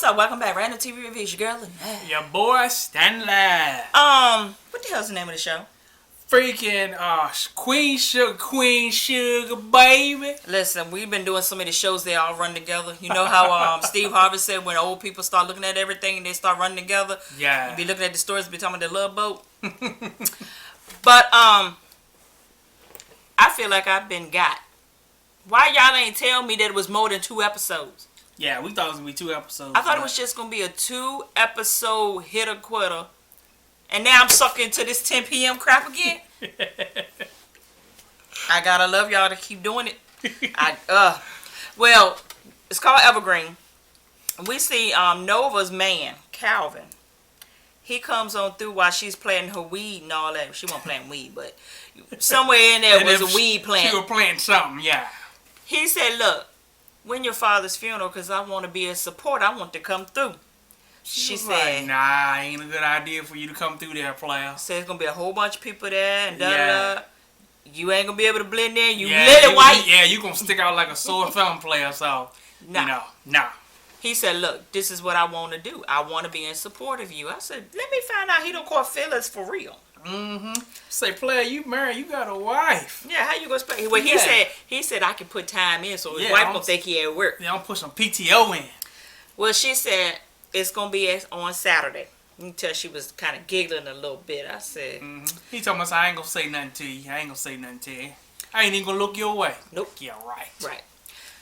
up? Welcome back. Random TV Reviews. Your girl. Your boy Stanley. What the hell's the name of the show? Freaking Queen Sugar, baby. Listen, we've been doing so many shows. They all run together. You know how Steve Harvey said when old people start looking at everything and they start running together. Yeah. You be looking at the stories, be talking about the Love Boat. But I feel like I've been got. Why y'all ain't tell me that it was more than 2 episodes? Yeah, we thought it was gonna be 2 episodes. I thought it was just gonna be a 2-episode hitter quitter. And now I'm sucked into this 10 p.m. crap again. I gotta love y'all to keep doing it. Well, it's called Evergreen. We see Nova's man, Calvin. He comes on through while she's planting her weed and all that. She wasn't planting weed, but somewhere in there was a weed plant. She was planting something, yeah. He said, look, when your father's funeral, because I want to be a support, I want to come through. She said, like, nah, ain't a good idea for you to come through there, player. Said there's going to be a whole bunch of people there and da-da-da. You ain't going to be able to blend in. You yeah, little white. Yeah, you going to stick out like a sore thumb, player, so, nah. He said, look, this is what I want to do. I want to be in support of you. I said, let me find out he don't call feelings for real. Mm-hmm. Say, player, you married, you got a wife. Yeah, how you going to spend? Well, he said I can put time in so his wife won't think he at work. Yeah, I'm put some PTO in. Well, she said, it's going to be on Saturday. You can tell she was kind of giggling a little bit. I said... Mm-hmm. He told us, I ain't going to say nothing to you. I ain't even going to look your way. Nope. Yeah, right. Right.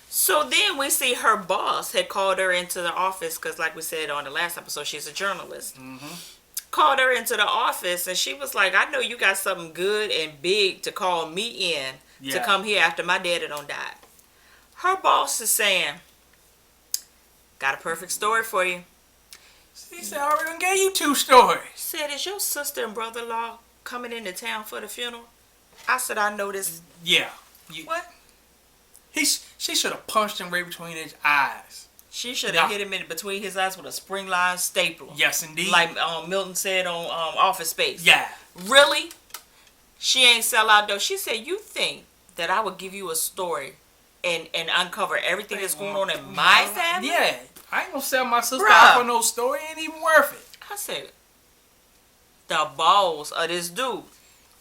So then we see her boss had called her into the office because like we said on the last episode, she's a journalist. Mm-hmm. Called her into the office and she was like, I know you got something good and big to call me in to come here after my daddy done died. Her boss is saying, got a perfect story for you. She said, I already done gave you 2 stories. Said, is your sister and brother-in-law coming into town for the funeral? I said, I know this. Yeah. What? She should have punched him right between his eyes. She should have hit him in between his eyes with a spring line stapler. Yes, indeed. Like Milton said on Office Space. Yeah. Really? She ain't sell out though. She said, you think that I would give you a story and uncover everything that's going on in my family? Yeah. I ain't gonna sell my sister out for no story. Ain't even worth it. I said, the balls of this dude.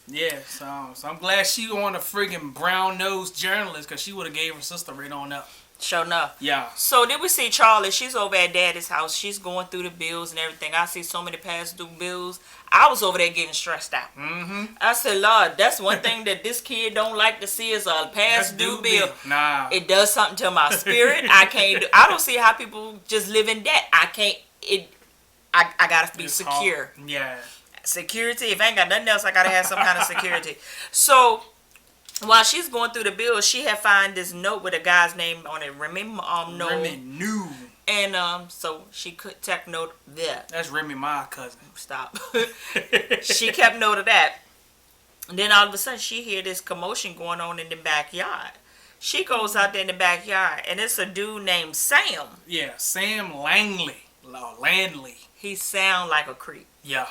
Yeah, so I'm glad she on a friggin' brown-nosed journalist because she would have gave her sister right on up. Sure enough. Yeah. So then we see Charlie. She's over at Daddy's house. She's going through the bills and everything. I see so many past due bills. I was over there getting stressed out. Mm-hmm. I said, Lord, that's one thing that this kid don't like to see is a past due bill. Nah. It does something to my spirit. I don't see how people just live in debt. I can't. I gotta be secure. Hard. Yeah. Security. If I ain't got nothing else, I gotta have some kind of security. So while she's going through the bills, she had found this note with a guy's name on it. Remy New. And so she could take note there. That's Remy, my cousin. Stop. She kept note of that. And then all of a sudden she hear this commotion going on in the backyard. She goes out there in the backyard and it's a dude named Sam. Yeah, Sam Landley. He sound like a creep. Yeah.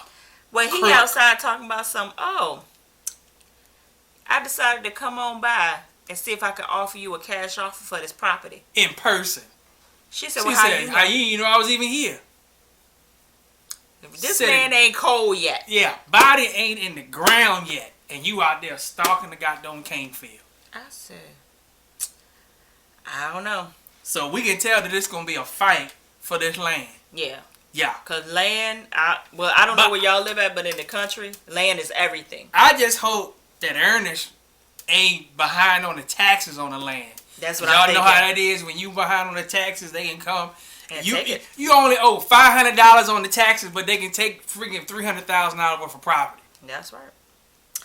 Well, he outside talking about I decided to come on by and see if I could offer you a cash offer for this property. In person. She said, well, how you know I was even here? This man ain't cold yet. Yeah, body ain't in the ground yet. And you out there stalking the goddamn cane field. I said, I don't know. So we can tell that it's going to be a fight for this land. Yeah. Yeah. Because land, I don't know where y'all live at, but in the country, land is everything. I just hope that Ernest ain't behind on the taxes on the land. That's what I'm thinking. Y'all know how that is. When you behind on the taxes, they can come. And take it. You only owe $500 on the taxes, but they can take freaking $300,000 worth of property. That's right.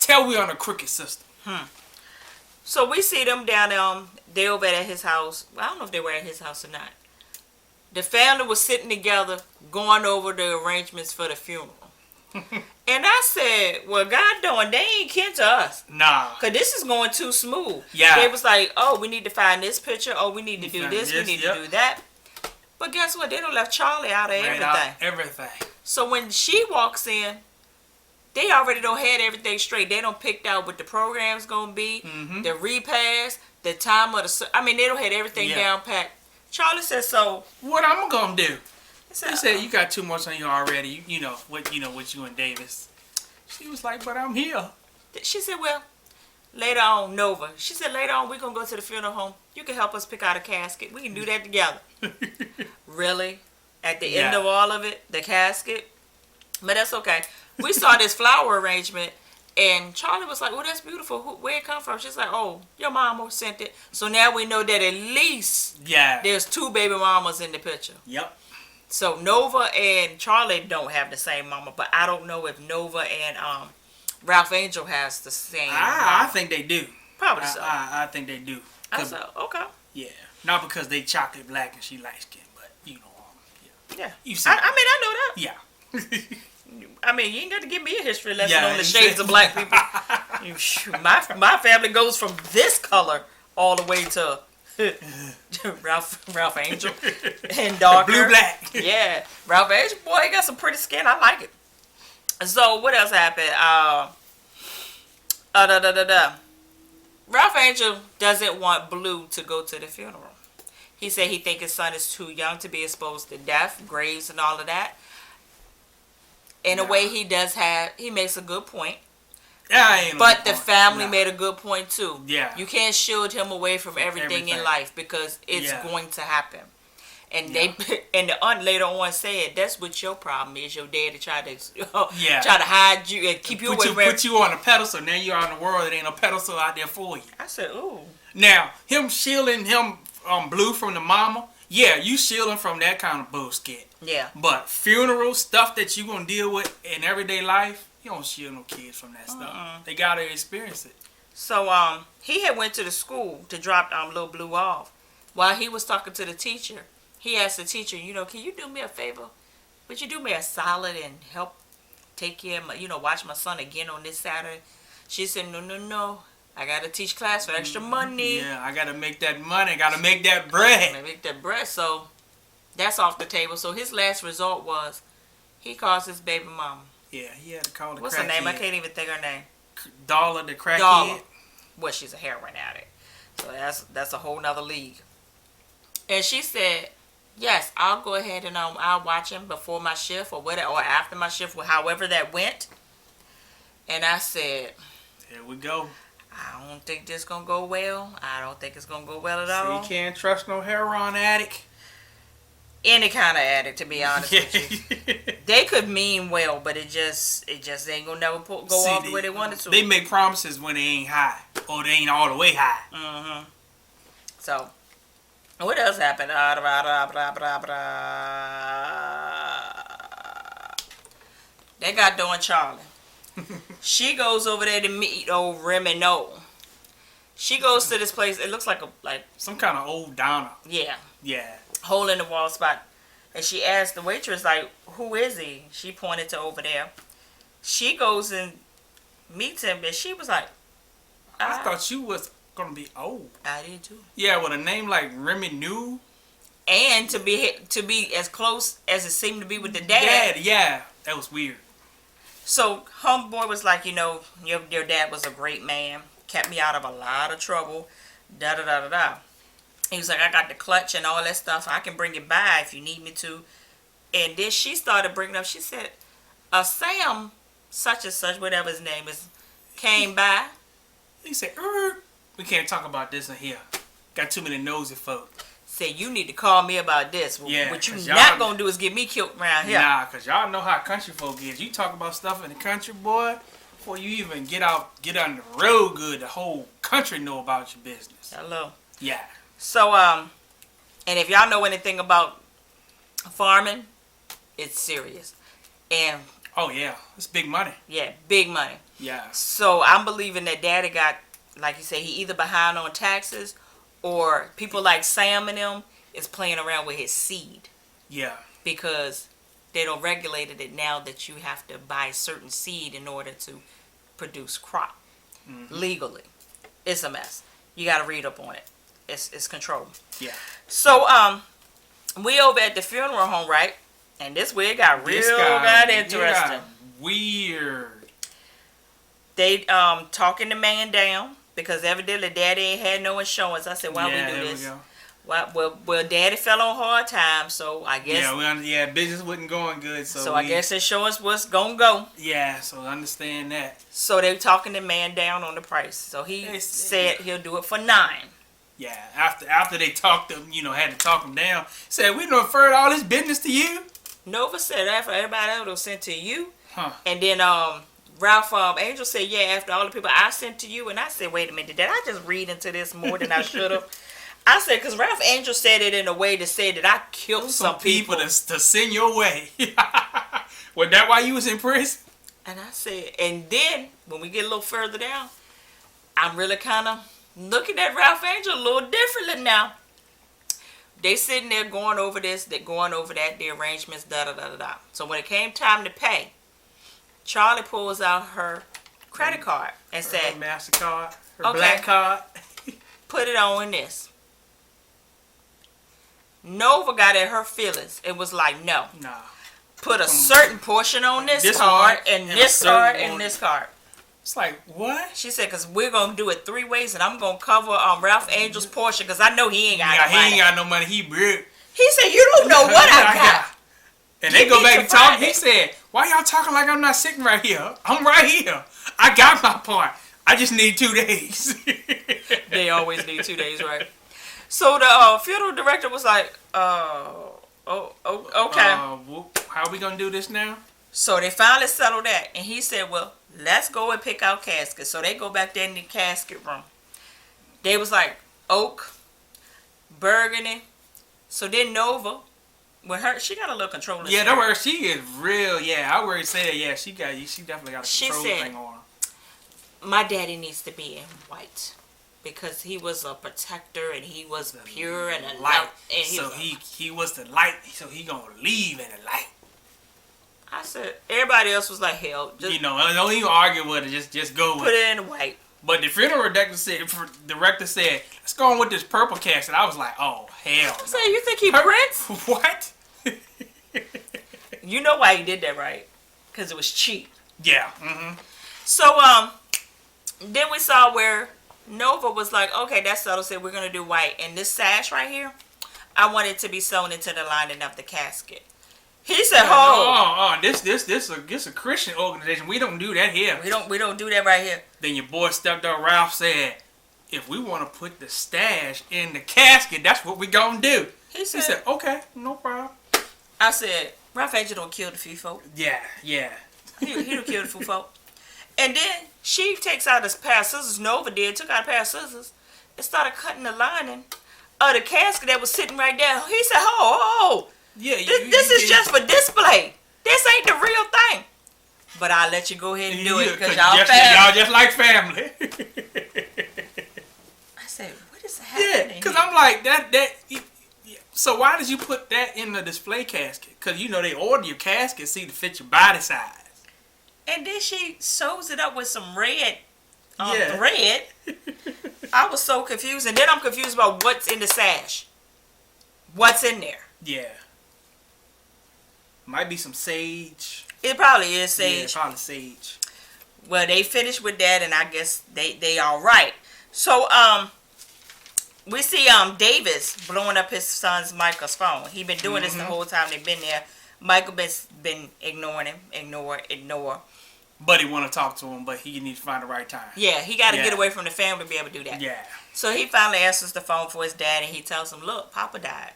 Tell we on a crooked system. So we see them down there. They over at his house. Well, I don't know if they were at his house or not. The family was sitting together going over the arrangements for the funeral. And I said, well, God darn, they ain't kin to us. Nah. Because this is going too smooth. Yeah. They was like, oh, we need to find this picture. Oh, we need to do this. We need to do that. But guess what? They done left Charlie out of everything. Everything. So when she walks in, they already don't had everything straight. They don't picked out what the program's going to be, the repast, the time of the... I mean, they don't had everything down packed. Charlie said, so... What I'm going to do? He said, you got too much on you already. You know what you and Davis. She was like, but I'm here. She said, well, later on, Nova. She said, later on, we're going to go to the funeral home. You can help us pick out a casket. We can do that together. Really? At the end of all of it, the casket? But that's okay. We saw this flower arrangement, and Charlie was like, well, that's beautiful. Where it come from? She's like, oh, your mama sent it. So now we know that at least there's 2 baby mamas in the picture. Yep. So Nova and Charlie don't have the same mama, but I don't know if Nova and Ralph Angel has the same mama. I think they do. Probably so. I think they do. So, okay. Yeah. Not because they chocolate black and she light skin, but Yeah. You see. I know that. Yeah. I mean, you ain't got to give me a history lesson on the shades of black people. My family goes from this color all the way to Ralph Angel and darker. Blue black. Yeah. Ralph Angel, boy, he got some pretty skin. I like it. So, what else happened? Ralph Angel doesn't want Blue to go to the funeral. He said he thinks his son is too young to be exposed to death, graves, and all of that. In a way, he makes a good point. But the family made a good point too. Yeah. You can't shield him away from everything in life because it's going to happen. And the aunt later on said that's what your problem is. Your daddy tried to hide you and keep you away from put you on a pedestal. Now you're out in the world. There ain't no pedestal out there for you. I said, ooh. Now him shielding him Blue from the mama. Yeah, you shielding from that kind of bullshit. Yeah. But funeral stuff that you gonna deal with in everyday life, you don't shield no kids from that stuff. They gotta experience it. So he had went to the school to drop little Blue off. While he was talking to the teacher, he asked the teacher, can you do me a favor? Would you do me a solid and help take care of watch my son again on this Saturday? She said, no. I gotta teach class for extra money. Yeah, I gotta make that money. I gotta make that bread. So that's off the table. So his last resort was he calls his baby mama. Yeah, he had to call the What's her name? I can't even think her name. Dollar the crackhead. Dollar. Well, she's a heroin addict. So that's a whole nother league. And she said, yes, I'll go ahead and I'll watch him before my shift or whatever, or after my shift, however that went. And I said, here we go. I don't think this gonna go well. I don't think it's gonna go well at all. You can't trust no heroin addict. Any kind of addict, to be honest with you. They could mean well, but it just ain't gonna never go off the way they wanted to. They make promises when they ain't high, or they ain't all the way high. Mm-hmm. So, what else happened? They got doing Charlie. She goes over there to meet old Remy No. She goes to this place. It looks like some kind of old diner. Yeah. Yeah. Hole in the wall spot. And she asked the waitress, like, who is he? She pointed to over there. She goes and meets him, and she was like, I thought you was gonna be old. I did too. Yeah, with a name like Remy No. And to be as close as it seemed to be with the dad. Yeah, that was weird. So homeboy was like, your dad was a great man, kept me out of a lot of trouble, da da da da da. He was like, I got the clutch and all that stuff. I can bring it by if you need me to. And then she started bringing up. She said, Sam, such and such, whatever his name is, came by. He said, we can't talk about this in here. Got too many nosy folk. Said, you need to call me about this. Yeah, what you not gonna do is get me killed around here. Nah, because y'all know how country folk is. You talk about stuff in the country, boy, before you even get on the road good, the whole country know about your business. Hello. Yeah. So, and if y'all know anything about farming, it's serious. And oh yeah, it's big money. Yeah, big money. Yeah. So I'm believing that daddy got, like you say, he either behind on taxes, or people like Sam and them is playing around with his seed. Yeah. Because they don't regulate it now that you have to buy certain seed in order to produce crop legally. It's a mess. You got to read up on it. It's controlled. Yeah. So we over at the funeral home, right? And this way it got got interesting. Weird. They talking the man down because evidently daddy ain't had no insurance. I said, why we do this? Well, Daddy fell on hard times, so I guess. Business wasn't going good, so. I guess insurance was gonna go. Yeah, so understand that. So they talking the man down on the price. So he said he'll do it for $9. Yeah, after they talked him, had to talk him down. Said we done referred all this business to you. Nova said after everybody else was sent to you, Huh? And then Ralph Angel said, yeah, after all the people I sent to you. And I said, wait a minute, did I just read into this more than I should have? I said, because Ralph Angel said it in a way to say that I killed some people to send your way. Was that why you was in prison? And I said, and then when we get a little further down, I'm really kind of looking at Ralph Angel a little differently now. They sitting there going over this, they're going over that, the arrangements, da-da-da-da-da. So when it came time to pay, Charlie pulls out her credit card and said, her MasterCard, her black card. Put it on this. Nova got in her feelings. It was like, no. Nah. Put a certain portion on this card, and this card, and this card. It's like, what? She said, because we're going to do it 3 ways, and I'm going to cover Ralph Angel's portion, because I know he ain't got no money. He ain't got no money. He broke. He said, you don't know what I got. And they go back and talk. He said, why y'all talking like I'm not sitting right here? I'm right here. I got my part. I just need 2 days. They always need 2 days, right? So the funeral director was like, okay. How are we going to do this now? So they finally settled that. And he said, well, let's go and pick out caskets. So they go back there in the casket room. They was like oak, burgundy. So then Nova, with her, she got a little control. Yeah, don't worry. She is real. Yeah, I already said, yeah, she definitely got a control thing on her. My daddy needs to be in white. Because he was a protector and he was pure and a light. And he was the light, so he gonna leave in the light. I said, everybody else was like, hell. Just, don't even argue with it. Just go with it. Put it in white. But the funeral director said, let's go on with this purple cast. And I was like, oh, hell. I said, you think he Prince? What? You know why he did that, right? Because it was cheap. Yeah. Mm-hmm. So, then we saw where Nova was like, okay, that's settled. Said we're going to do white. And this sash right here, I want it to be sewn into the lining of the casket. He said, this a Christian organization. We don't do that here. We don't do that right here. Then your boy stepped up. Ralph said, if we want to put the stash in the casket, that's what we gonna do. He said, okay, no problem. I said, Ralph Angel don't kill the few folk. Yeah. He don't kill the few folk. And then she takes out a pair of scissors. Nova took out a pair of scissors and started cutting the lining of the casket that was sitting right there. He said, oh. Yeah, this is just for display. This ain't the real thing. But I'll let you go ahead and do it because y'all family. Y'all just like family. I said, what is happening? Yeah, because I'm like, that. So why did you put that in the display casket? Because, they order your casket to fit your body size. And then she sews it up with some red thread. I was so confused. And then I'm confused about what's in the sash. What's in there? Yeah. Might be some sage. It probably is sage. Yeah, probably sage. Well, they finished with that, and I guess they all right. So, we see Davis blowing up his son's Michael's phone. He been doing this the whole time they've been there. Michael been ignoring him. Ignore. But he want to talk to him, but he needs to find the right time. Yeah, he got to get away from the family to be able to do that. Yeah. So he finally answers the phone for his dad, and he tells him, look, Papa died.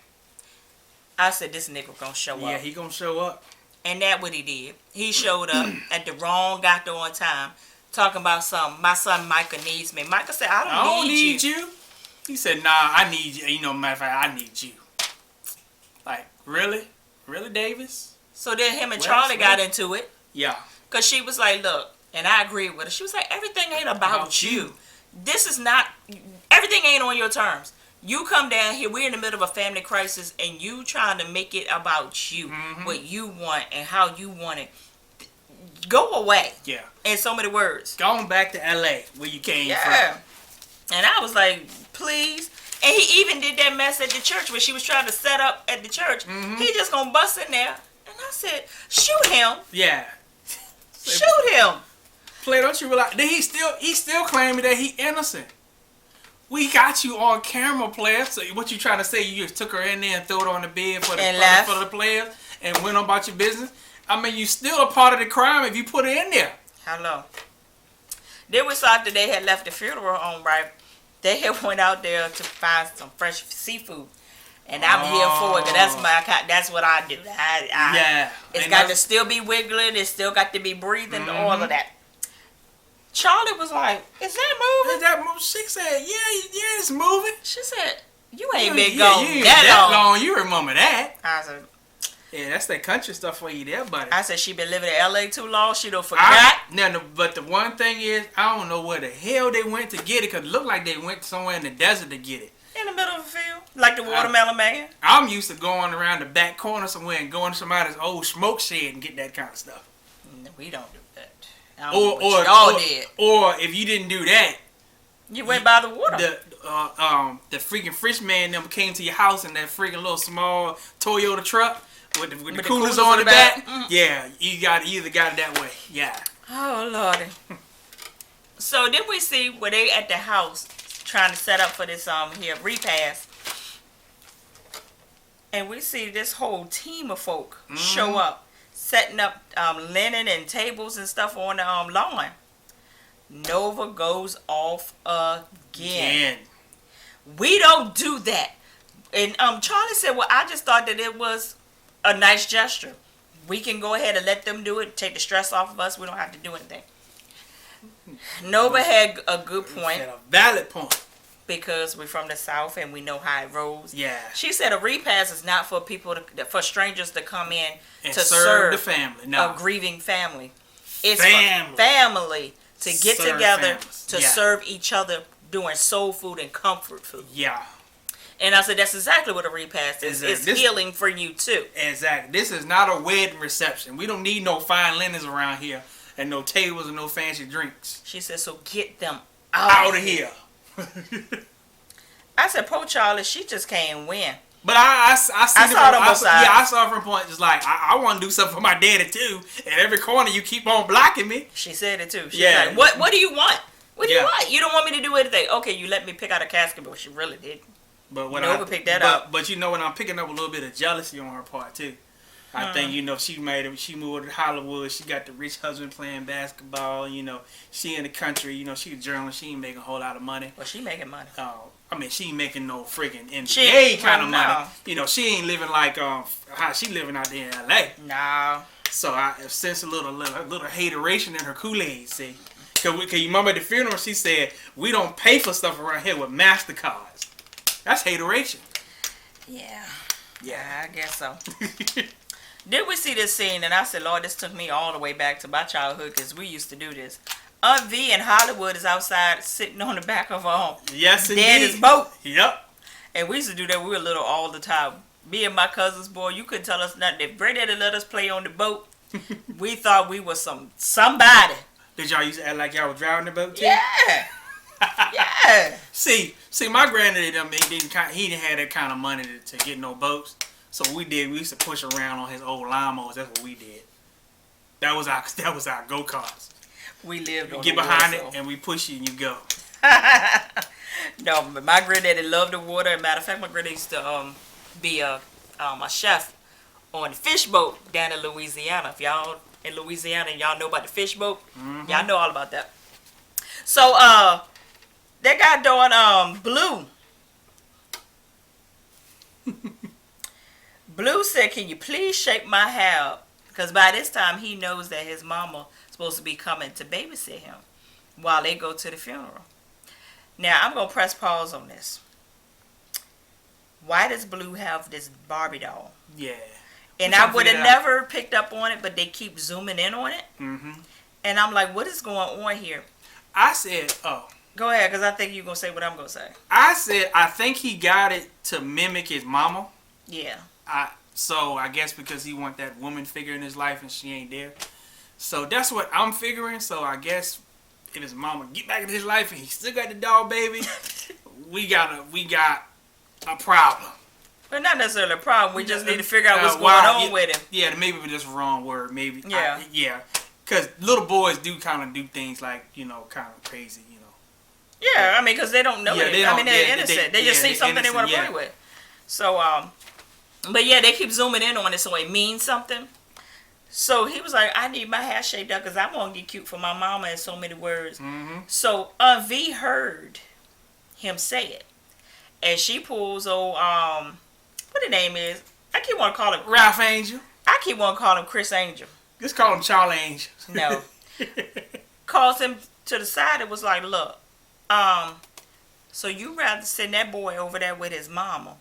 I said, this nigga gonna show up. Yeah, he gonna show up. And that's what he did. He showed up at the wrong got there on time, talking about something. My son Micah needs me. Micah said, I don't need you. He said, nah, I need you. Matter of fact, I need you. Like, really? Really, Davis? So then him and Charlie got into it. Yeah. Because she was like, look, and I agree with her. She was like, everything ain't about you. This is not, everything ain't on your terms. You come down here, we're in the middle of a family crisis, and you trying to make it about you, what you want and how you want it. Go away. Yeah. In so many words. Going back to L.A., where you came from. And I was like, please. And he even did that mess at the church where she was trying to set up at the church. He just gonna bust in there. And I said, shoot him. Yeah. Shoot him. Play, don't you realize? Then he's still claiming that he innocent. We got you on camera, player. So what you trying to say? You just took her in there and threw it on the bed for the players and went on about your business? I mean, you still a part of the crime if you put it in there. Hello. Then we saw after they had left the funeral home, right? They had went out there to find some fresh seafood. And I'm here for it, because that's what I do. It's got to still be wiggling. It's still got to be breathing, all of that. Charlie was like, is that moving? Is that moving? She said, yeah, it's moving. She said, you ain't been gone that long. You remember that. I said, yeah, that's that country stuff for you there, buddy. I said, she been living in L.A. too long. She done forgot. But the one thing is, I don't know where the hell they went to get it, because it looked like they went somewhere in the desert to get it. In the middle of the field, like the Watermelon Man. I'm used to going around the back corner somewhere and going to somebody's old smoke shed and get that kind of stuff. We don't do that. Or if you didn't do that, you went by the water. The freaking fish man them came to your house in that freaking little small Toyota truck with the coolers on the back. Yeah, you either got it that way. Yeah. Oh Lordy. So then we see where they at the house trying to set up for this here repast, and we see this whole team of folk show up, setting up linen and tables and stuff on the lawn. Nova goes off again. We don't do that. And Charlie said, well, I just thought that it was a nice gesture. We can go ahead and let them do it, take the stress off of us. We don't have to do anything. Nova had a good point. A valid point. Because we're from the South and we know how it rolls. Yeah. She said a repast is not for people for strangers to come in and to serve the family. No. A grieving family. It's family. For family to get together to Yeah. serve each other doing soul food and comfort food. Yeah. And I said that's exactly what a repast is. It's healing for you too. Exactly. This is not a wedding reception. We don't need no fine linens around here and no tables and no fancy drinks. She said, so get them out of here. I said, poor Charlie, she just can't win. But I saw it on both sides. Yeah, I saw it from a point just like, I want to do something for my daddy too. At every corner, you keep on blocking me. She said it too. She's like, what do you want? What do you want? You don't want me to do anything. Okay, you let me pick out a casket, but she really did. But Nova picked that up. But you know what? I'm picking up a little bit of jealousy on her part too. I think, she moved to Hollywood. She got the rich husband playing basketball. She in the country. She a journalist. She ain't making a whole lot of money. Well, she making money. She ain't making no freaking NBA kind of money. She ain't living like how she living out there in L.A. No. So I sense a little hateration in her Kool-Aid, see. Because you remember at the funeral, she said, we don't pay for stuff around here with MasterCards. That's hateration. Yeah. I guess so. Then we see this scene, and I said, Lord, this took me all the way back to my childhood, because we used to do this. Aunt V in Hollywood is outside sitting on the back of Daddy's boat. Yep. And we used to do that. We were little all the time. Me and my cousins, boy, you couldn't tell us nothing. If Granddaddy let us play on the boat, we thought we was somebody. Did y'all used to act like y'all was driving the boat too? Yeah. Yeah. See, my granddaddy he didn't have that kind of money to get no boats. So what we used to push around on his old lawnmowers. That's what we did. That was our go-karts. We lived on get behind it and we push you and you go. No, but my granddaddy loved the water. Matter of fact, my granddaddy used to be a chef on the fish boat down in Louisiana. If y'all in Louisiana and y'all know about the fish boat, y'all know all about that. So they got doing Blue. Blue said, can you please shake my hair? Because by this time he knows that his mama is supposed to be coming to babysit him while they go to the funeral. Now I'm going to press pause on this. Why does Blue have this Barbie doll? Yeah. And I would have never picked up on it, but they keep zooming in on it. Mm-hmm. And I'm like, what is going on here? I said, Go ahead, because I think you're going to say what I'm going to say. I said, I think he got it to mimic his mama. Yeah. So I guess because he want that woman figure in his life and she ain't there. So that's what I'm figuring. So I guess if his mama get back in his life and he still got the dog baby, we got a problem. But not necessarily a problem. We just need to figure out what's going on with him. Yeah, maybe just the wrong word. Maybe. Yeah. Because little boys do kind of do things like, kind of crazy, Yeah, I mean, because they don't know Yeah, it. they I mean, don't- they're yeah, innocent. they- They just yeah, see something they want to innocent, play with. So, but yeah, they keep zooming in on it so it means something. So he was like, I need my hair shaved up because I want to get cute for my mama in so many words. Mm-hmm. So V heard him say it. And she pulls what the name is? I keep want to call him Ralph Angel. I keep want to call him Chris Angel. Just call him Charlie Angel. No. Calls him to the side and was like, look, so you rather send that boy over there with his mama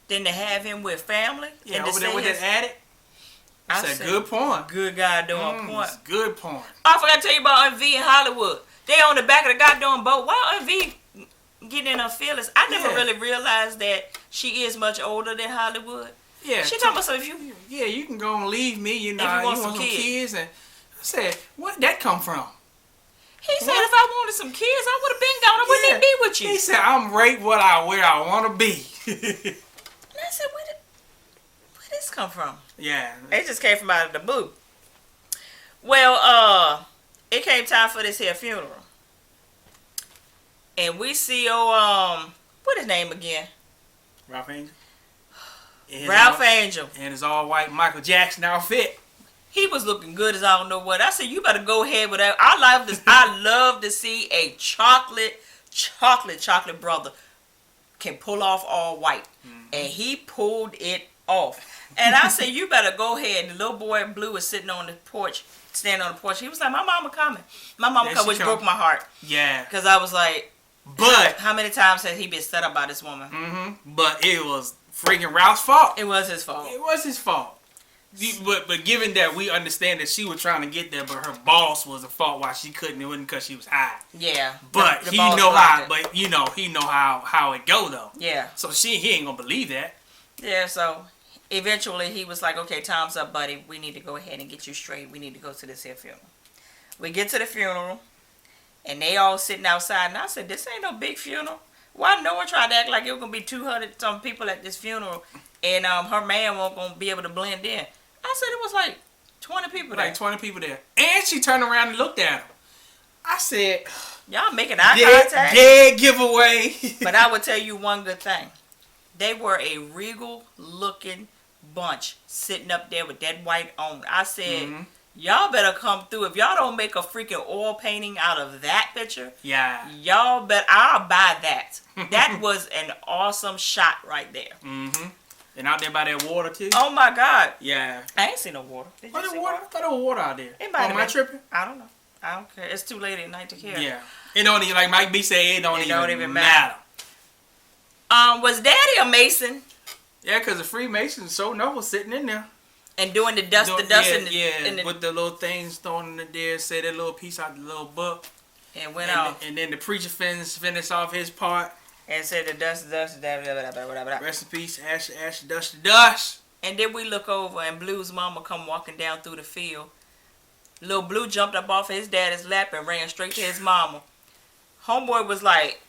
than to have him with family? Yeah, and to over there say with his, that addict. That's a good point. Good goddamn point. That's a good point. I forgot to tell you about Aunt V in Hollywood. They on the back of the goddamn boat. Why Aunt V getting in her feelings? I never really realized that she is much older than Hollywood. Yeah. She talking about something. If you you can go and leave me. You know, if you want some some kids. And I said, where'd that come from? He said, if I wanted some kids, I would have been gone. I wouldn't even be with you. He said, I'm right where I want to be. And I said, where this come from? Yeah. It just came from out of the blue. Well, it came time for this here funeral. And we see, what his name again? Ralph Angel. Ralph Angel. And his all white Michael Jackson outfit. He was looking good as I don't know what. I said, you better go ahead with that. I love to see a chocolate brother can pull off all white. Mm-hmm. And he pulled it off. And I said, you better go ahead. And the little boy in blue was sitting on the porch, standing on the porch. He was like, my mama coming. My mama coming, which broke my heart. Yeah. Because I was like, but how many times has he been set up by this woman? Mm-hmm. But it was freaking Ralph's fault. It was his fault. It was his fault. But given that we understand that she was trying to get there, but her boss was the fault why she couldn't. It wasn't because she was high. Yeah. But the he boss know how. it. But he know how it go though. Yeah. So he ain't gonna believe that. Yeah. So eventually he was like, okay, time's up, buddy. We need to go ahead and get you straight. We need to go to this here funeral. We get to the funeral, and they all sitting outside. And I said, this ain't no big funeral. Why no one tried to act like it was gonna be 200 some people at this funeral, and her man wasn't gonna be able to blend in? I said it was like 20 people there. Like 20 people there. And she turned around and looked at him. I said, y'all making eye contact? Dead giveaway. But I would tell you one good thing. They were a regal looking bunch sitting up there with that white on. I said, y'all better come through. If y'all don't make a freaking oil painting out of that picture, y'all bet I'll buy that. That was an awesome shot right there. Mm-hmm. And out there by that water too. Oh my God. Yeah. I ain't seen no water. Did you see water? I thought there was water out there. It might have been. Tripping? I don't know. I don't care. It's too late at night to care. Yeah. It don't even, like Mike B said, it don't even matter. Was Daddy a Mason? Yeah, because the Freemasons so was sitting in there. And doing the dust, with the little things thrown in there, say that little piece out the little book. And went off. And then the preacher finished off his part. And said the dust, blah, blah, blah, blah. Rest in peace, ash, dust. And then we look over and Blue's mama come walking down through the field. Little Blue jumped up off his daddy's lap and ran straight to his mama. Homeboy was like,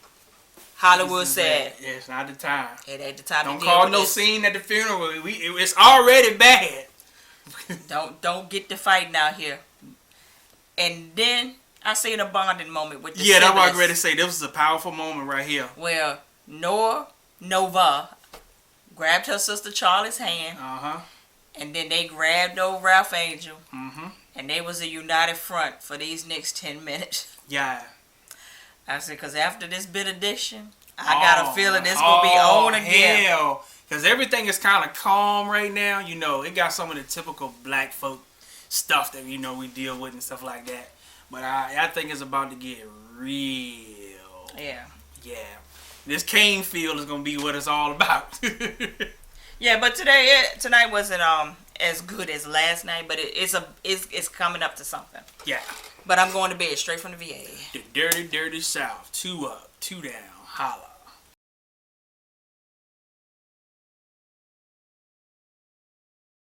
Hollywood said. Yeah, it's not the time. It ain't the time. Don't call no scene at the funeral. It's already bad. Don't get to fighting out here. And then I seen a bonding moment with the that's what I was siblings. ready to say. This was a powerful moment right here. Well, Nova grabbed her sister Charlie's hand. And then they grabbed old Ralph Angel. And they was a united front for these next 10 minutes. Yeah. I said, because after this benediction, I got a feeling it's going to be on again. Hell. Because everything is kind of calm right now. You know, it got some of the typical black folk stuff that, we deal with and stuff like that. But I think it's about to get real. Yeah. Yeah. This cane field is going to be what it's all about. Yeah, but tonight wasn't as good as last night, but it's coming up to something. Yeah. But I'm going to bed straight from the VA. The dirty, dirty South. 2 up, 2 down. Holla.